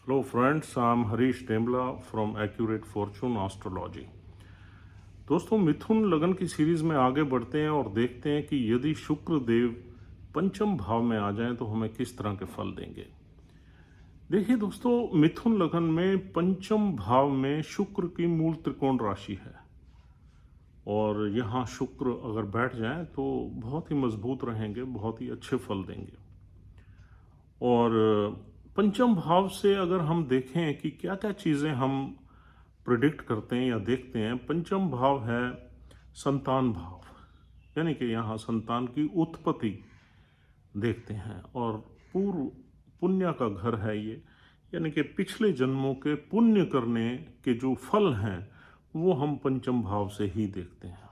Hello friends, I'm Harish Temla from Accurate Fortune Astrology। दोस्तों, मिथुन लगन की सीरीज में आगे बढ़ते हैं और देखते हैं कि यदि शुक्र देव पंचम भाव में आ जाएं तो हमें किस तरह के फल देंगे। देखिए दोस्तों, मिथुन लगन में पंचम भाव में शुक्र की मूल त्रिकोण राशि है और यहाँ शुक्र अगर बैठ जाए तो बहुत ही मजबूत रहेंगे, बहुत ही अच्छे फल देंगे। और पंचम भाव से अगर हम देखें कि क्या क्या चीज़ें हम प्रिडिक्ट करते हैं या देखते हैं, पंचम भाव है संतान भाव, यानी कि यहाँ संतान की उत्पत्ति देखते हैं। और पूर्व पुण्य का घर है ये, यानी कि पिछले जन्मों के पुण्य करने के जो फल हैं वो हम पंचम भाव से ही देखते हैं।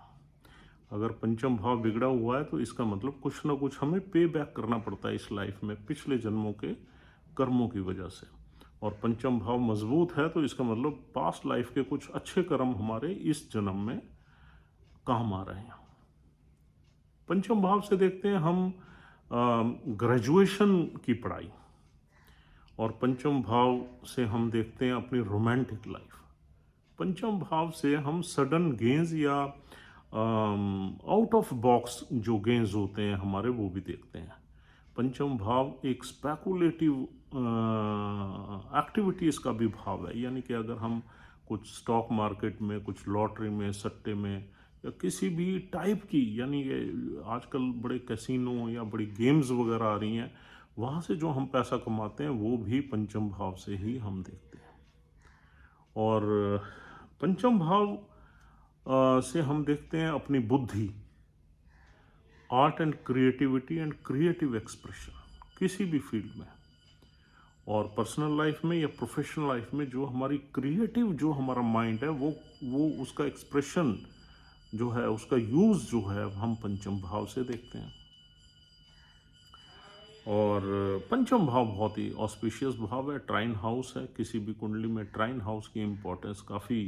अगर पंचम भाव बिगड़ा हुआ है तो इसका मतलब कुछ ना कुछ हमें पे बैक करना पड़ता है इस लाइफ में पिछले जन्मों के कर्मों की वजह से। और पंचम भाव मजबूत है तो इसका मतलब पास्ट लाइफ के कुछ अच्छे कर्म हमारे इस जन्म में काम आ रहे हैं। पंचम भाव से देखते हैं हम ग्रेजुएशन की पढ़ाई, और पंचम भाव से हम देखते हैं अपनी रोमांटिक लाइफ। पंचम भाव से हम सडन गेंस या आउट ऑफ बॉक्स जो गेंस होते हैं हमारे, वो भी देखते हैं। पंचम भाव एक स्पेकुलेटिव एक्टिविटीज़ का भी भाव है, यानी कि अगर हम कुछ स्टॉक मार्केट में, कुछ लॉटरी में, सट्टे में या किसी भी टाइप की, यानी कि आजकल बड़े कैसीनो या बड़ी गेम्स वगैरह आ रही हैं, वहाँ से जो हम पैसा कमाते हैं वो भी पंचम भाव से ही हम देखते हैं। और पंचम भाव से हम देखते हैं अपनी बुद्धि, art and creativity and creative expression किसी भी फील्ड में, और पर्सनल लाइफ में या प्रोफेशनल लाइफ में जो हमारी क्रिएटिव जो हमारा माइंड है वो उसका एक्सप्रेशन जो है, उसका यूज़ जो है, हम पंचम भाव से देखते हैं। और पंचम भाव बहुत ही ऑस्पिशियस भाव है, ट्राइन हाउस है। किसी भी कुंडली में ट्राइन हाउस की इम्पोर्टेंस काफ़ी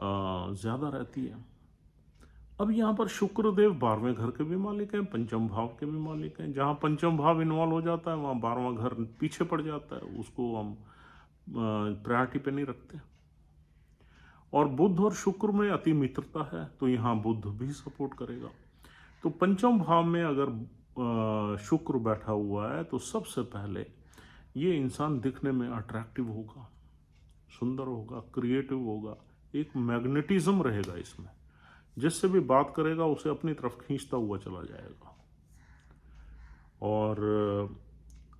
ज़्यादा रहती है। अब यहाँ पर शुक्रदेव 12वें घर के भी मालिक हैं, पंचम भाव के भी मालिक हैं। जहाँ पंचम भाव इन्वॉल्व हो जाता है वहाँ 12वां घर पीछे पड़ जाता है, उसको हम प्रायोरिटी पे नहीं रखते। और बुध और शुक्र में अति मित्रता है तो यहाँ बुध भी सपोर्ट करेगा। तो पंचम भाव में अगर शुक्र बैठा हुआ है तो सबसे पहले ये इंसान दिखने में अट्रैक्टिव होगा, सुंदर होगा, क्रिएटिव होगा, एक मैग्नेटिज्म रहेगा इसमें, जिससे भी बात करेगा उसे अपनी तरफ खींचता हुआ चला जाएगा। और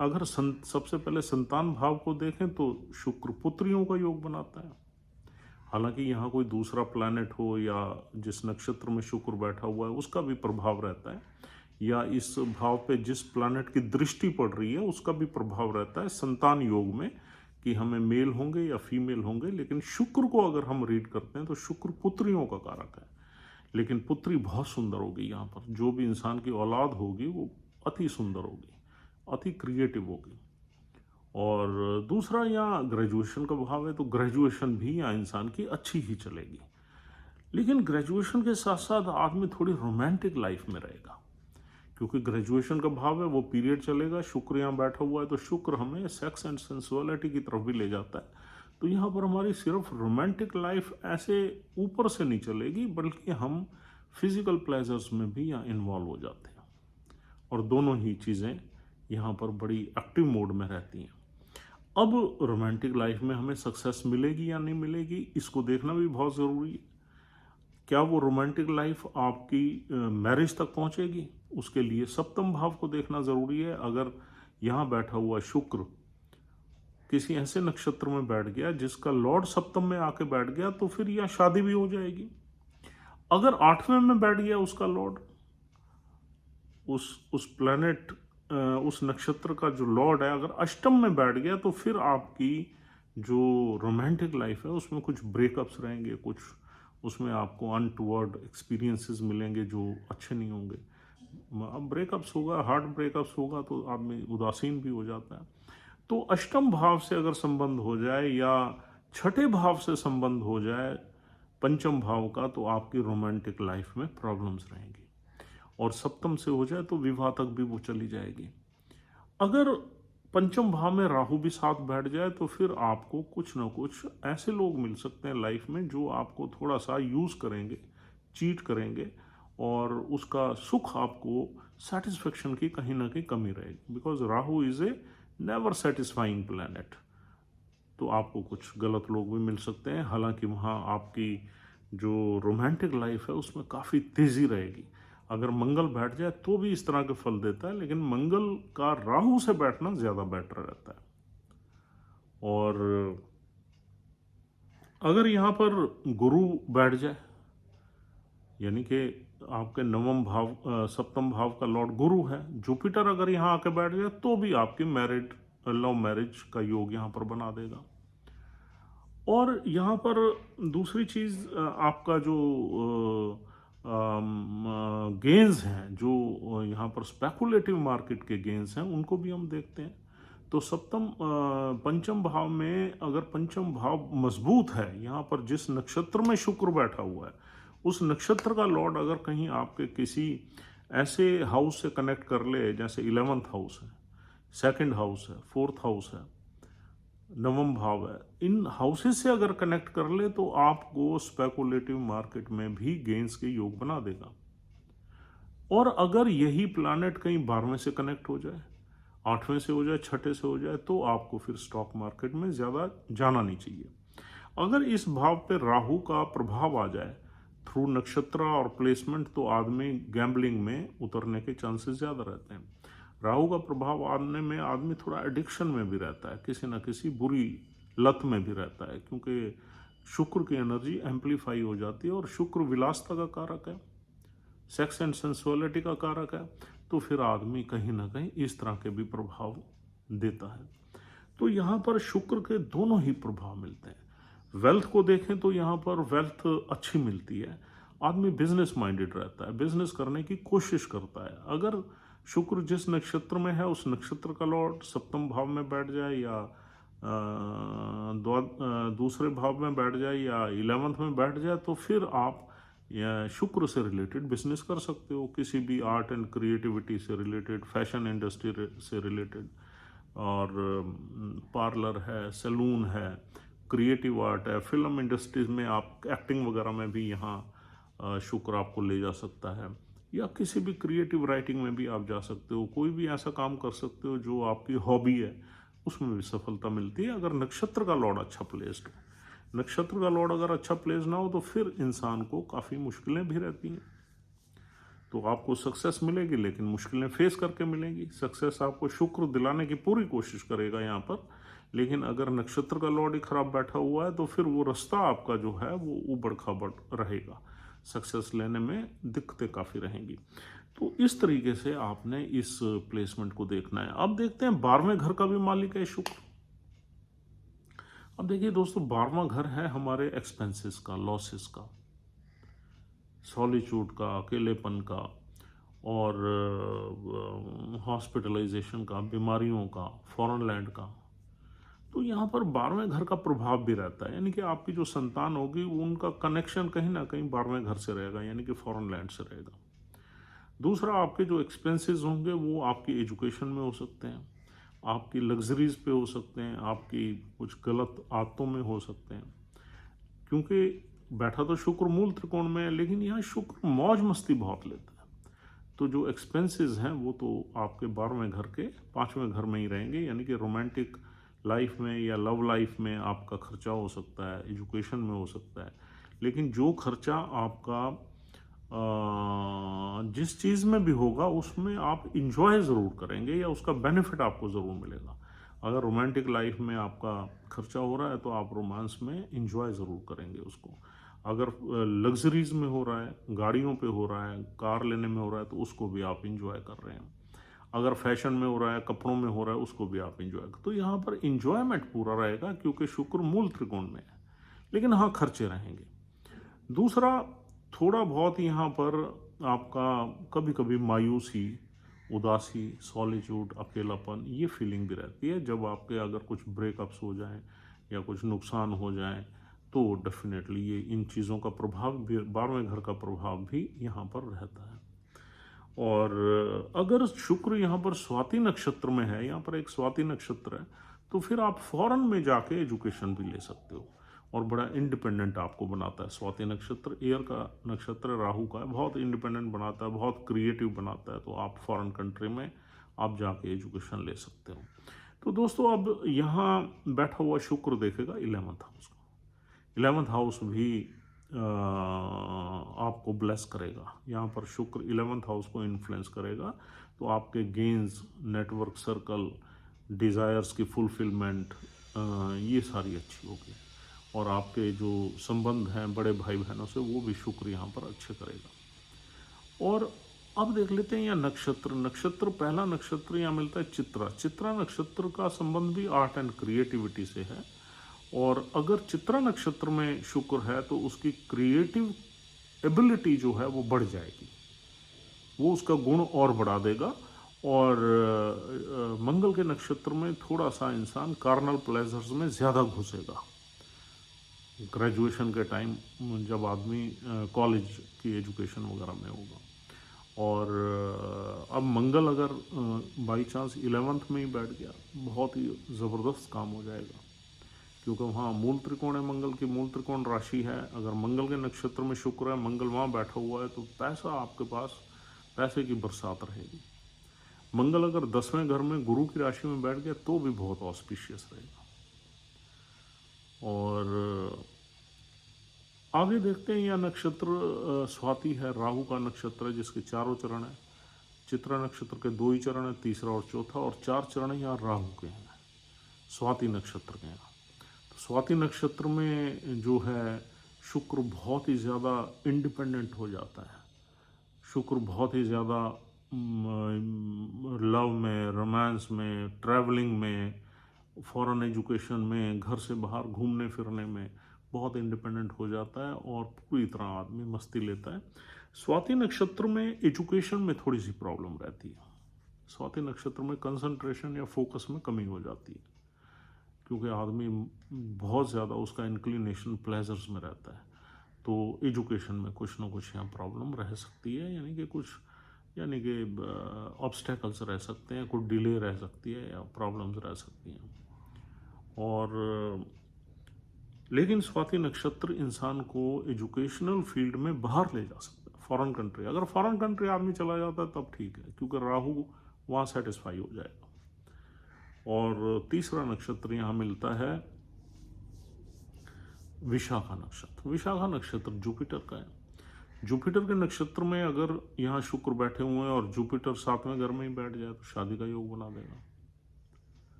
अगर सबसे पहले संतान भाव को देखें तो शुक्र पुत्रियों का योग बनाता है। हालांकि यहाँ कोई दूसरा प्लैनेट हो या जिस नक्षत्र में शुक्र बैठा हुआ है उसका भी प्रभाव रहता है, या इस भाव पे जिस प्लैनेट की दृष्टि पड़ रही है उसका भी प्रभाव रहता है संतान योग में, कि हमें मेल होंगे या फीमेल होंगे। लेकिन शुक्र को अगर हम रीड करते हैं तो शुक्र पुत्रियों का कारक है, लेकिन पुत्री बहुत सुंदर होगी। यहाँ पर जो भी इंसान की औलाद होगी वो अति सुंदर होगी, अति क्रिएटिव होगी। और दूसरा यहाँ ग्रेजुएशन का भाव है तो ग्रेजुएशन भी यहाँ इंसान की अच्छी ही चलेगी। लेकिन ग्रेजुएशन के साथ साथ आदमी थोड़ी रोमांटिक लाइफ में रहेगा, क्योंकि ग्रेजुएशन का भाव है वो पीरियड चलेगा। शुक्र यहाँ बैठा हुआ है तो शुक्र हमें सेक्स एंड सेंसुअलिटी की तरफ भी ले जाता है। तो यहाँ पर हमारी सिर्फ रोमांटिक लाइफ ऐसे ऊपर से नहीं चलेगी, बल्कि हम फिजिकल प्लेजर्स में भी यहाँ इन्वॉल्व हो जाते हैं, और दोनों ही चीज़ें यहाँ पर बड़ी एक्टिव मोड में रहती हैं। अब रोमांटिक लाइफ में हमें सक्सेस मिलेगी या नहीं मिलेगी, इसको देखना भी बहुत ज़रूरी है। क्या वो रोमांटिक लाइफ आपकी मैरिज तक पहुंचेगी, उसके लिए सप्तम भाव को देखना ज़रूरी है। अगर यहाँ बैठा हुआ शुक्र किसी ऐसे नक्षत्र में बैठ गया जिसका लॉर्ड सप्तम में आके बैठ गया तो फिर यह शादी भी हो जाएगी। अगर 8वें में बैठ गया उसका लॉर्ड, उस प्लैनेट उस नक्षत्र का जो लॉर्ड है अगर अष्टम में बैठ गया तो फिर आपकी जो रोमांटिक लाइफ है उसमें कुछ ब्रेकअप्स रहेंगे, कुछ उसमें आपको अनटुवर्ड एक्सपीरियंसेस मिलेंगे जो अच्छे नहीं होंगे। अब ब्रेकअप्स होगा, हार्ट ब्रेकअप्स होगा तो आदमी उदासीन भी हो जाता है। तो अष्टम भाव से अगर संबंध हो जाए या छठे भाव से संबंध हो जाए पंचम भाव का, तो आपकी रोमांटिक लाइफ में प्रॉब्लम्स रहेंगी। और सप्तम से हो जाए तो विवाह तक भी वो चली जाएगी। अगर पंचम भाव में राहु भी साथ बैठ जाए तो फिर आपको कुछ ना कुछ ऐसे लोग मिल सकते हैं लाइफ में जो आपको थोड़ा सा यूज़ करेंगे, चीट करेंगे, और उसका सुख आपको सेटिस्फेक्शन की कहीं ना कहीं कमी रहेगी, because Rahu is a never satisfying planet. तो आपको कुछ गलत लोग भी मिल सकते हैं। हालांकि वहाँ आपकी जो रोमांटिक लाइफ है उसमें काफ़ी तेज़ी रहेगी। अगर मंगल बैठ जाए तो भी इस तरह के फल देता है, लेकिन मंगल का राहु से बैठना ज़्यादा बेटर रहता है। और अगर यहाँ पर गुरु बैठ जाए, यानी कि आपके नवम भाव सप्तम भाव का लॉर्ड गुरु है, जुपिटर अगर यहाँ आके बैठ जाए तो भी आपकी लव मैरिज का योग यहाँ पर बना देगा। और यहाँ पर दूसरी चीज़, आपका जो गेंस हैं, जो यहाँ पर स्पेकुलेटिव मार्केट के गेंस हैं, उनको भी हम देखते हैं। तो पंचम भाव में अगर पंचम भाव मजबूत है, यहाँ पर जिस नक्षत्र में शुक्र बैठा हुआ है उस नक्षत्र का लॉर्ड अगर कहीं आपके किसी ऐसे हाउस से कनेक्ट कर ले, जैसे 11th हाउस है, 2nd हाउस है, 4th हाउस है, नवम भाव है, इन हाउसेस से अगर कनेक्ट कर ले तो आपको स्पेकुलेटिव मार्केट में भी गेंस के योग बना देगा। और अगर यही प्लैनेट कहीं 12वें से कनेक्ट हो जाए, 8वें से हो जाए, 6ठे से हो जाए, तो आपको फिर स्टॉक मार्केट में ज़्यादा जाना नहीं चाहिए। अगर इस भाव पे राहु का प्रभाव आ जाए थ्रू नक्षत्र और प्लेसमेंट, तो आदमी गैम्बलिंग में उतरने के चांसेस ज़्यादा रहते हैं। राहु का प्रभाव आने में आदमी थोड़ा एडिक्शन में भी रहता है, किसी न किसी बुरी लत में भी रहता है, क्योंकि शुक्र की एनर्जी एम्पलीफाई हो जाती है और शुक्र विलासता का कारक है, सेक्स एंड सेंसुअलिटी का कारक है। तो फिर आदमी कहीं ना कहीं इस तरह के भी प्रभाव देता है। तो यहाँ पर शुक्र के दोनों ही प्रभाव मिलते हैं। वेल्थ को देखें तो यहाँ पर वेल्थ अच्छी मिलती है, आदमी बिजनेस माइंडेड रहता है, बिजनेस करने की कोशिश करता है। अगर शुक्र जिस नक्षत्र में है उस नक्षत्र का लॉर्ड सप्तम भाव में बैठ जाए या दूसरे भाव में बैठ जाए या 11th में बैठ जाए, तो फिर आप या शुक्र से रिलेटेड बिजनेस कर सकते हो, किसी भी आर्ट एंड क्रिएटिविटी से रिलेटेड, फैशन इंडस्ट्री से रिलेटेड, और पार्लर है, सैलून है, क्रिएटिव आर्ट है, फिल्म इंडस्ट्रीज में आप एक्टिंग वगैरह में भी यहाँ शुक्र आपको ले जा सकता है, या किसी भी क्रिएटिव राइटिंग में भी आप जा सकते हो। कोई भी ऐसा काम कर सकते हो जो आपकी हॉबी है, उसमें भी सफलता मिलती है अगर नक्षत्र का लॉर्ड अच्छा प्लेस्ड हो। नक्षत्र का लॉर्ड अगर अच्छा प्लेस ना हो तो फिर इंसान को काफ़ी मुश्किलें भी रहती हैं। तो आपको सक्सेस मिलेगी लेकिन मुश्किलें फेस करके मिलेंगी। सक्सेस आपको शुक्र दिलाने की पूरी कोशिश करेगा यहाँ पर, लेकिन अगर नक्षत्र का लॉर्ड ही खराब बैठा हुआ है तो फिर वो रास्ता आपका जो है वो उबड़ खाबड़ रहेगा, सक्सेस लेने में दिक्कतें काफ़ी रहेंगी। तो इस तरीके से आपने इस प्लेसमेंट को देखना है। अब देखते हैं 12वें घर का भी मालिक है शुक्र। अब देखिए दोस्तों, 12वां घर है हमारे एक्सपेंसेस का, लॉसेस का, सॉलिट्यूड का, अकेलेपन का, और हॉस्पिटलाइजेशन का, बीमारियों का, फॉरेन लैंड का। तो यहाँ पर 12वें घर का प्रभाव भी रहता है, यानी कि आपकी जो संतान होगी उनका कनेक्शन कहीं ना कहीं 12वें घर से रहेगा, यानी कि फॉरेन लैंड से रहेगा। दूसरा, आपके जो एक्सपेंसेस होंगे वो आपकी एजुकेशन में हो सकते हैं, आपकी लग्जरीज पे हो सकते हैं, आपकी कुछ गलत आदतों में हो सकते हैं, क्योंकि बैठा तो शुक्र मूल त्रिकोण में है, लेकिन यहाँ शुक्र मौज मस्ती बहुत लेता है। तो जो एक्सपेंसेस हैं वो तो आपके 12वें घर के 5वें घर में ही रहेंगे, यानी कि रोमांटिक लाइफ में या लव लाइफ में आपका खर्चा हो सकता है, एजुकेशन में हो सकता है। लेकिन जो खर्चा आपका जिस चीज़ में भी होगा उसमें आप इंजॉय ज़रूर करेंगे या उसका बेनिफिट आपको ज़रूर मिलेगा। अगर रोमांटिक लाइफ में आपका खर्चा हो रहा है तो आप रोमांस में इंजॉय ज़रूर करेंगे उसको। अगर लग्जरीज में हो रहा है, गाड़ियों पे हो रहा है, कार लेने में हो रहा है, तो उसको भी आप इंजॉय कर रहे हैं। अगर फैशन में हो रहा है, कपड़ों में हो रहा है, उसको भी आप इंजॉय कर। तो यहाँ पर इंजॉयमेंट पूरा रहेगा क्योंकि शुक्र मूल त्रिकोण में है, लेकिन हाँ खर्चे रहेंगे। दूसरा, थोड़ा बहुत यहाँ पर आपका कभी कभी मायूसी, उदासी, सॉलिट्यूड, अकेलापन, ये फीलिंग भी रहती है। जब आपके अगर कुछ ब्रेकअप्स हो जाएं या कुछ नुकसान हो जाएं तो डेफिनेटली ये इन चीज़ों का प्रभाव भी, 12वें घर का प्रभाव भी यहाँ पर रहता है। और अगर शुक्र यहाँ पर स्वाति नक्षत्र में है, यहाँ पर एक स्वाति नक्षत्र है, तो फिर आप फॉरेन में जाके एजुकेशन भी ले सकते हो और बड़ा इंडिपेंडेंट आपको बनाता है। स्वाति नक्षत्र एयर का नक्षत्र, राहु का है, बहुत इंडिपेंडेंट बनाता है, बहुत क्रिएटिव बनाता है। तो आप फॉरेन कंट्री में आप जाके एजुकेशन ले सकते हो। तो दोस्तों अब यहाँ बैठा हुआ शुक्र देखेगा 11th हाउस को। 11th हाउस भी आपको ब्लेस करेगा। यहाँ पर शुक्र 11th हाउस को इन्फ्लुएंस करेगा, तो आपके गेन्स, नेटवर्क सर्कल, डिज़ायर्स की फुलफिलमेंट, ये सारी अच्छी होगी। और आपके जो संबंध हैं बड़े भाई बहनों से, वो भी शुक्र यहाँ पर अच्छे करेगा। और अब देख लेते हैं यहाँ नक्षत्र पहला नक्षत्र यहाँ मिलता है चित्रा। चित्रा नक्षत्र का संबंध भी आर्ट एंड क्रिएटिविटी से है। और अगर चित्रा नक्षत्र में शुक्र है तो उसकी क्रिएटिव एबिलिटी जो है वो बढ़ जाएगी, वो उसका गुण और बढ़ा देगा। और मंगल के नक्षत्र में थोड़ा सा इंसान कार्नल प्लेजर्स में ज़्यादा घुसेगा ग्रेजुएशन के टाइम, जब आदमी कॉलेज की एजुकेशन वगैरह में होगा। और अब मंगल अगर बाई चांस 11th में ही बैठ गया, बहुत ही ज़बरदस्त काम हो जाएगा, क्योंकि वहाँ मूल त्रिकोण है, मंगल की मूल त्रिकोण राशि है। अगर मंगल के नक्षत्र में शुक्र है, मंगल वहाँ बैठा हुआ है, तो पैसा आपके पास, पैसे की बरसात रहेगी। मंगल अगर 10वें घर में गुरु की राशि में बैठ गया तो भी बहुत ऑस्पिशियस रहेगा। और आगे देखते हैं, यह नक्षत्र स्वाति है, राहु का नक्षत्र है, जिसके चारों चरण है। चित्रा नक्षत्र के 2 ही चरण है, तीसरा और चौथा, और 4 चरण यहाँ राहु के हैं, स्वाति नक्षत्र के हैं। तो स्वाति नक्षत्र में जो है शुक्र बहुत ही ज़्यादा इंडिपेंडेंट हो जाता है। शुक्र बहुत ही ज़्यादा लव में, रोमांस में, ट्रैवलिंग में, फॉरेन एजुकेशन में, घर से बाहर घूमने फिरने में बहुत इंडिपेंडेंट हो जाता है और पूरी तरह आदमी मस्ती लेता है। स्वाति नक्षत्र में एजुकेशन में थोड़ी सी प्रॉब्लम रहती है। स्वाति नक्षत्र में कंसंट्रेशन या फोकस में कमी हो जाती है, क्योंकि आदमी बहुत ज़्यादा उसका इंक्लिनेशन प्लेजर्स में रहता है। तो एजुकेशन में कुछ ना कुछ यहाँ प्रॉब्लम रह सकती है, यानी कि ऑब्स्टेकल्स रह सकते हैं, कुछ डिले रह सकती है या प्रॉब्लम्स रह सकती हैं। और लेकिन स्वाति नक्षत्र इंसान को एजुकेशनल फील्ड में बाहर ले जा सकता है, फॉरेन कंट्री। अगर फॉरेन कंट्री आदमी चला जाता है तब ठीक है, क्योंकि राहु वहाँ सेटिस्फाई हो जाएगा। और तीसरा नक्षत्र यहाँ मिलता है विशाखा नक्षत्र। विशाखा नक्षत्र जुपिटर का है। जुपिटर के नक्षत्र में अगर यहाँ शुक्र बैठे हुए हैं और जुपिटर 7वें घर में ही बैठ जाए तो शादी का योग बना देगा।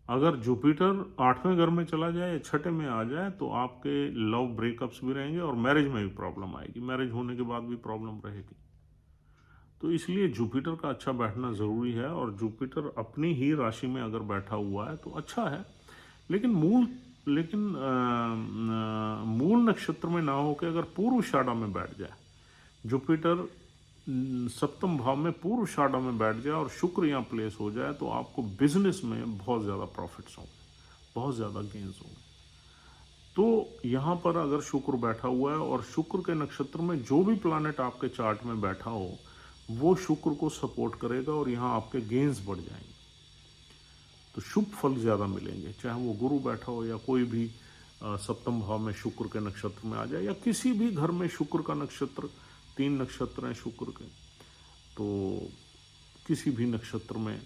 अगर जुपिटर 8वें घर में चला जाए या 6ठे में आ जाए तो आपके लव ब्रेकअप्स भी रहेंगे और मैरिज में भी प्रॉब्लम आएगी, मैरिज होने के बाद भी प्रॉब्लम रहेगी। तो इसलिए जुपिटर का अच्छा बैठना ज़रूरी है। और जुपिटर अपनी ही राशि में अगर बैठा हुआ है तो अच्छा है, लेकिन मूल नक्षत्र में ना होकर अगर पूर्व शाडा में बैठ जाए, जुपिटर 7म भाव में पूर्व शाडा में बैठ जाए और शुक्र यहाँ प्लेस हो जाए, तो आपको बिजनेस में बहुत ज़्यादा प्रॉफिट्स होंगे, बहुत ज़्यादा गेंस होंगे। तो यहाँ पर अगर शुक्र बैठा हुआ है और शुक्र के नक्षत्र में जो भी प्लैनेट आपके चार्ट में बैठा हो वो शुक्र को सपोर्ट करेगा और यहाँ आपके गेंस बढ़ जाएंगे, तो शुभ फल ज़्यादा मिलेंगे। चाहे वो गुरु बैठा हो या कोई भी 7म भाव में शुक्र के नक्षत्र में आ जाए, या किसी भी घर में शुक्र का नक्षत्र, 3 नक्षत्र हैं शुक्र के, तो किसी भी नक्षत्र में,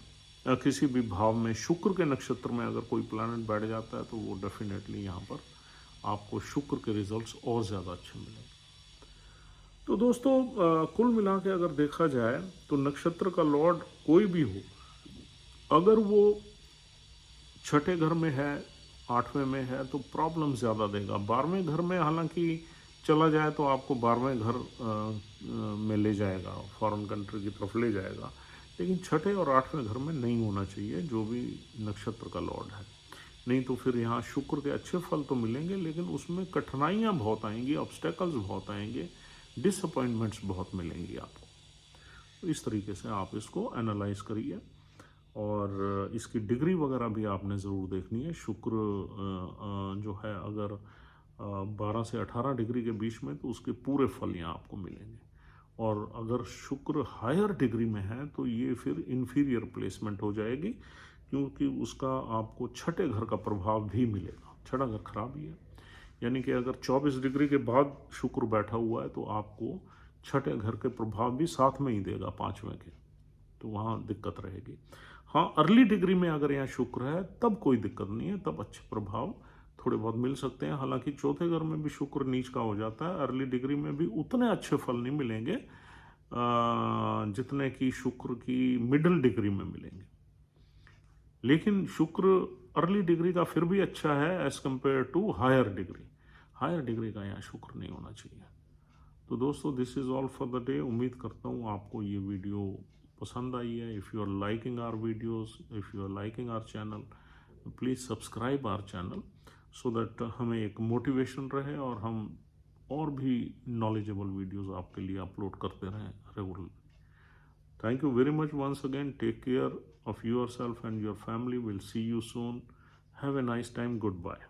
किसी भी भाव में शुक्र के नक्षत्र में अगर कोई प्लैनेट बैठ जाता है तो वो डेफिनेटली यहाँ पर आपको शुक्र के रिजल्ट्स और ज़्यादा अच्छे मिलेंगे। तो दोस्तों कुल मिला के अगर देखा जाए तो नक्षत्र का लॉर्ड कोई भी हो, अगर वो 6ठे घर में है, 8वें में है, तो प्रॉब्लम ज़्यादा देगा। 12वें घर में हालांकि चला जाए तो आपको 12वें घर में ले जाएगा, फॉरेन कंट्री की तरफ ले जाएगा, लेकिन 6ठे और 8वें घर में नहीं होना चाहिए जो भी नक्षत्र का लॉर्ड है। नहीं तो फिर यहाँ शुक्र के अच्छे फल तो मिलेंगे, लेकिन उसमें कठिनाइयाँ बहुत आएंगी, ऑब्स्टेकल्स बहुत आएंगे, डिसअपॉइंटमेंट्स बहुत मिलेंगी आपको। तो इस तरीके से आप इसको एनालाइज करिए, और इसकी डिग्री वगैरह भी आपने ज़रूर देखनी है। शुक्र जो है अगर 12 से 18 डिग्री के बीच में, तो उसके पूरे फल यहाँ आपको मिलेंगे। और अगर शुक्र हायर डिग्री में है तो ये फिर इन्फीरियर प्लेसमेंट हो जाएगी, क्योंकि उसका आपको छठे घर का प्रभाव भी मिलेगा। छठा घर खराब ही है, यानी कि अगर 24 डिग्री के बाद शुक्र बैठा हुआ है तो आपको छठे घर के प्रभाव भी साथ में ही देगा, पांचवें के, तो वहाँ दिक्कत रहेगी। हाँ, अर्ली डिग्री में अगर यहाँ शुक्र है तब कोई दिक्कत नहीं है, तब अच्छे प्रभाव थोड़े बहुत मिल सकते हैं। हालांकि चौथे घर में भी शुक्र नीच का हो जाता है, अर्ली डिग्री में भी उतने अच्छे फल नहीं मिलेंगे जितने कि शुक्र की मिडिल डिग्री में मिलेंगे। लेकिन शुक्र अर्ली डिग्री का फिर भी अच्छा है as compare to higher degree. Higher degree का यहाँ शुक्र नहीं होना चाहिए। तो दोस्तों, this is all for the day. उम्मीद करता हूँ आपको ये वीडियो पसंद आई है। If you are liking our videos, if you are liking our channel, please subscribe our channel so that हमें एक मोटिवेशन रहे और हम और भी नॉलेजेबल वीडियोस आपके लिए अपलोड करते रहें regularly. Thank you very much once again. Take care of yourself and your family. We'll see you soon. Have a nice time. Goodbye.